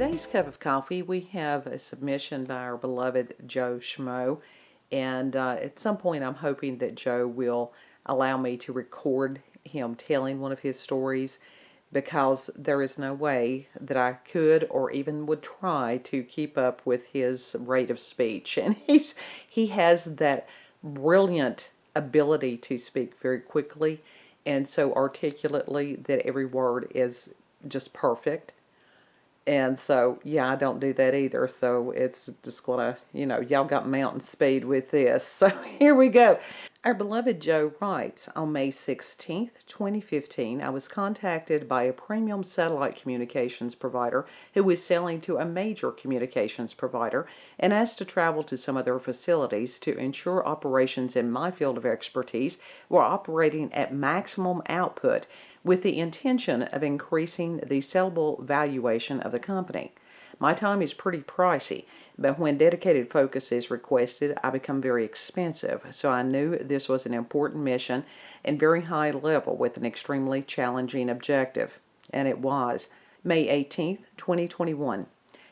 today's cup of coffee, we have a submission by our beloved Joe Schmo. And at some point, I'm hoping that Joe will allow me to record him telling one of his stories, because there is no way that I could or even would try to keep up with his rate of speech. And he has that brilliant ability to speak very quickly and so articulately that every word is just perfect. And so, yeah, I don't do that either. So it's just gonna, y'all got mountain speed with this. So here we go. Our beloved Joe writes, on May 16th, 2015, I was contacted by a premium satellite communications provider who was selling to a major communications provider and asked to travel to some of their facilities to ensure operations in my field of expertise were operating at maximum output, with the intention of increasing the sellable valuation of the company. My time is pretty pricey, but when dedicated focus is requested, I become very expensive, so I knew this was an important mission and very high level with an extremely challenging objective. And it was. May 18th, 2021.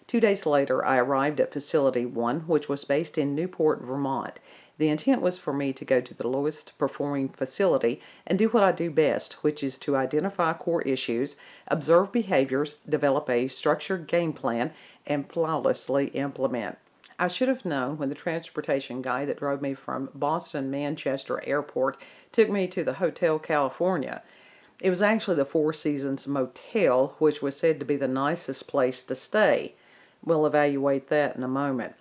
2 days later, I arrived at Facility 1, which was based in Newport, Vermont. The intent was for me to go to the lowest performing facility and do what I do best, which is to identify core issues, observe behaviors, develop a structured game plan, and flawlessly implement. I should have known when the transportation guy that drove me from Boston Manchester Airport took me to the Hotel California. It was actually the Four Seasons Motel, which was said to be the nicest place to stay. We'll evaluate that in a moment.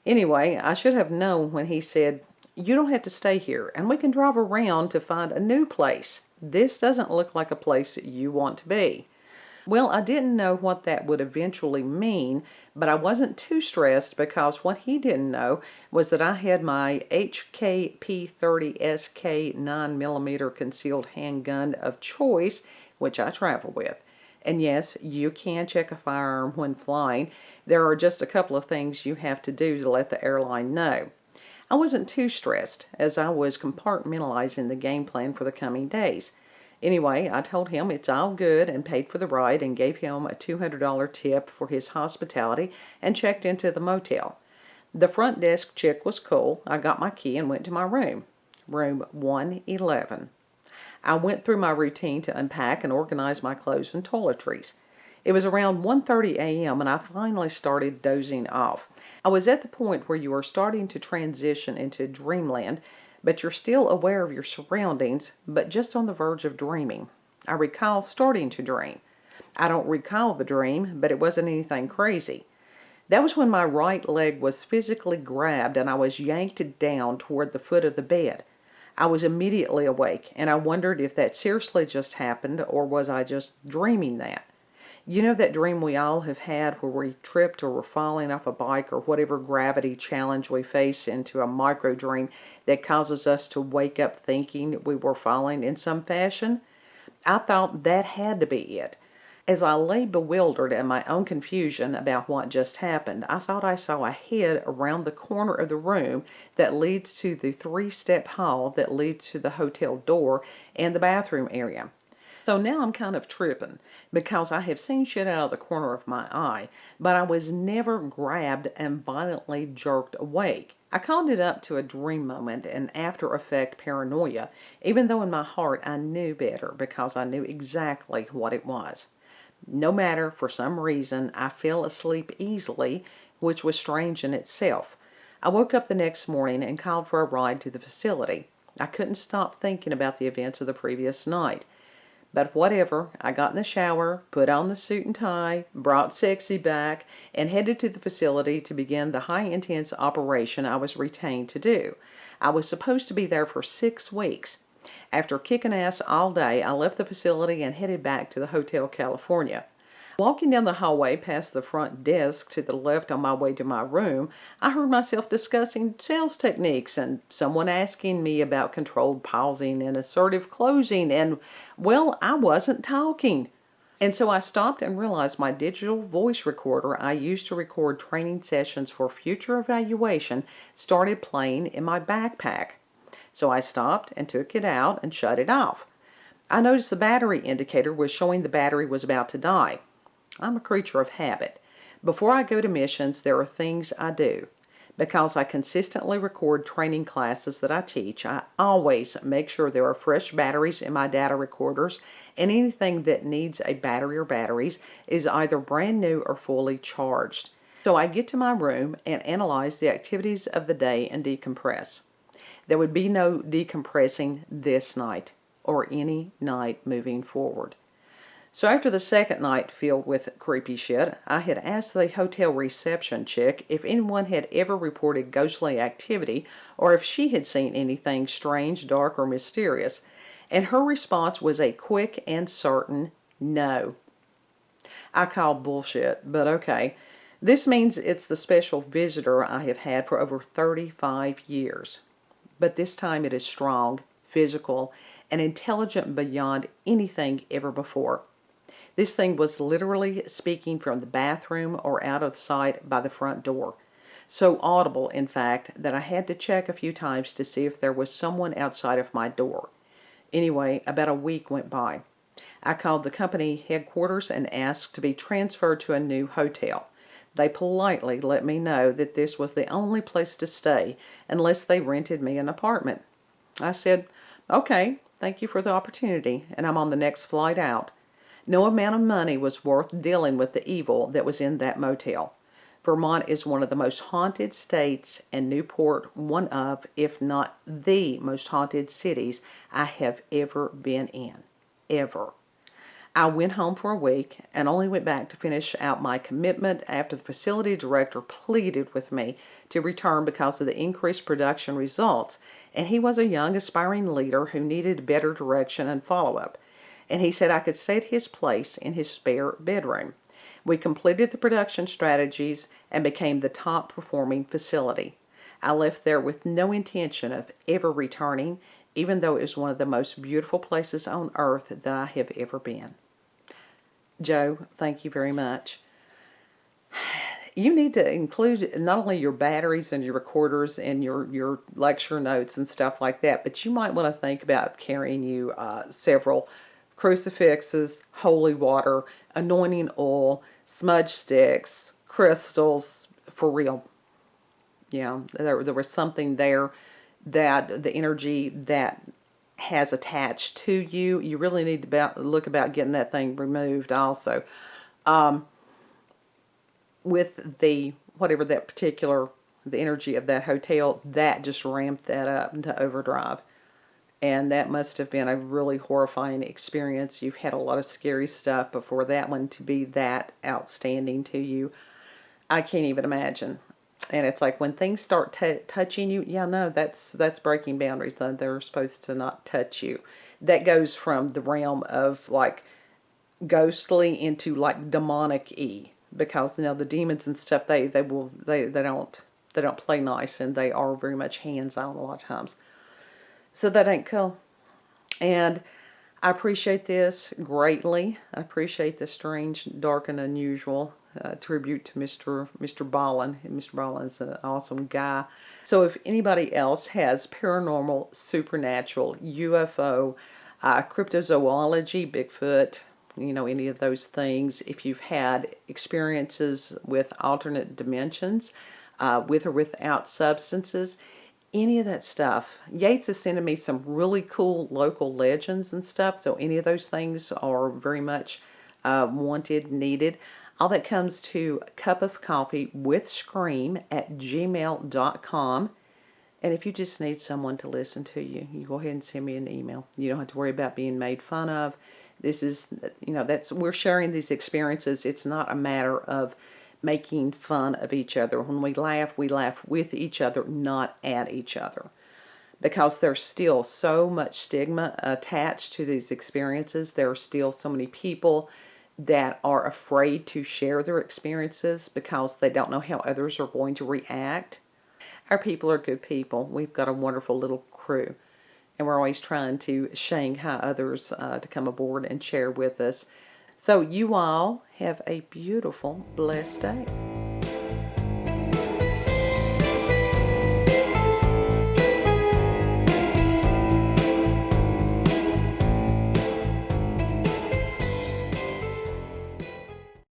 Anyway, I should have known when he said, "You don't have to stay here, and we can drive around to find a new place. This doesn't look like a place you want to be." Well, I didn't know what that would eventually mean, but I wasn't too stressed, because what he didn't know was that I had my HKP-30 SK 9mm concealed handgun of choice, which I travel with. And yes, you can check a firearm when flying. There are just a couple of things you have to do to let the airline know. I wasn't too stressed, as I was compartmentalizing the game plan for the coming days. Anyway, I told him it's all good and paid for the ride and gave him a $200 tip for his hospitality and checked into the motel. The front desk chick was cool. I got my key and went to my room. Room 111. I went through my routine to unpack and organize my clothes and toiletries. It was around 1:30 a.m. and I finally started dozing off. I was at the point where you are starting to transition into dreamland, but you're still aware of your surroundings, but just on the verge of dreaming. I recall starting to dream. I don't recall the dream, but it wasn't anything crazy. That was when my right leg was physically grabbed and I was yanked down toward the foot of the bed. I was immediately awake, and I wondered if that seriously just happened, or was I just dreaming that? You know that dream we all have had where we tripped or were falling off a bike or whatever gravity challenge we face into a micro dream that causes us to wake up thinking we were falling in some fashion? I thought that had to be it. As I lay bewildered at my own confusion about what just happened, I thought I saw a head around the corner of the room that leads to the 3-step hall that leads to the hotel door and the bathroom area. So now I'm kind of tripping, because I have seen shit out of the corner of my eye, but I was never grabbed and violently jerked awake. I called it up to a dream moment and after effect paranoia, even though in my heart I knew better, because I knew exactly what it was. No matter, for some reason, I fell asleep easily, which was strange in itself. I woke up the next morning and called for a ride to the facility. I couldn't stop thinking about the events of the previous night. But whatever, I got in the shower, put on the suit and tie, brought Sexy back, and headed to the facility to begin the high-intense operation I was retained to do. I was supposed to be there for 6 weeks. After kicking ass all day, I left the facility and headed back to the Hotel California. Walking down the hallway past the front desk to the left on my way to my room, I heard myself discussing sales techniques and someone asking me about controlled pausing and assertive closing, and, well, I wasn't talking. And so I stopped and realized my digital voice recorder I used to record training sessions for future evaluation started playing in my backpack. So I stopped and took it out and shut it off. I noticed the battery indicator was showing the battery was about to die. I'm a creature of habit. Before I go to missions, there are things I do. Because I consistently record training classes that I teach, I always make sure there are fresh batteries in my data recorders, and anything that needs a battery or batteries is either brand new or fully charged. So I get to my room and analyze the activities of the day and decompress. There would be no decompressing this night or any night moving forward. So after the second night filled with creepy shit, I had asked the hotel reception chick if anyone had ever reported ghostly activity or if she had seen anything strange, dark, or mysterious. And her response was a quick and certain no. I called bullshit, but okay. This means it's the special visitor I have had for over 35 years. But this time it is strong, physical, and intelligent beyond anything ever before. This thing was literally speaking from the bathroom or out of sight by the front door. So audible, in fact, that I had to check a few times to see if there was someone outside of my door. Anyway, about a week went by. I called the company headquarters and asked to be transferred to a new hotel. They politely let me know that this was the only place to stay unless they rented me an apartment. I said, okay, thank you for the opportunity, and I'm on the next flight out. No amount of money was worth dealing with the evil that was in that motel. Vermont is one of the most haunted states, and Newport one of, if not the most haunted cities I have ever been in. Ever. I went home for a week and only went back to finish out my commitment after the facility director pleaded with me to return because of the increased production results, and he was a young aspiring leader who needed better direction and follow-up. And he said I could stay at his place in his spare bedroom. We completed the production strategies and became the top performing facility. I left there with no intention of ever returning, even though it was one of the most beautiful places on earth that I have ever been. Joe, thank you very much. You need to include not only your batteries and your recorders and your lecture notes and stuff like that, but you might want to think about carrying you several crucifixes, holy water, anointing oil, smudge sticks, crystals, for real. Yeah, there was something there that the energy that has attached to you, you really need to look about getting that thing removed also. With the, whatever that particular, the energy of that hotel, that just ramped that up into overdrive. And that must have been a really horrifying experience. You've had a lot of scary stuff before that one to be that outstanding to you. I can't even imagine. And it's like when things start touching you, yeah, no, that's breaking boundaries. They're supposed to not touch you. That goes from the realm of like ghostly into like demonic-y, because the demons and stuff they don't play nice, and they are very much hands-on a lot of times. So that ain't cool. And I appreciate this greatly. I appreciate the strange, dark, and unusual tribute to Mr. Ballin. Mr. Ballin's an awesome guy. So if anybody else has paranormal, supernatural, UFO, cryptozoology, Bigfoot, any of those things, if you've had experiences with alternate dimensions, with or without substances, any of that stuff. Yates is sending me some really cool local legends and stuff, so any of those things are very much wanted, needed. All that comes to cupofcoffeewithscream at gmail.com. And if you just need someone to listen to you, you go ahead and send me an email. You don't have to worry about being made fun of. This is, we're sharing these experiences. It's not a matter of making fun of each other. When we laugh with each other, not at each other. Because there's still so much stigma attached to these experiences. There are still so many people that are afraid to share their experiences because they don't know how others are going to react. Our people are good people. We've got a wonderful little crew. And we're always trying to Shanghai others to come aboard and share with us. So you all have a beautiful, blessed day.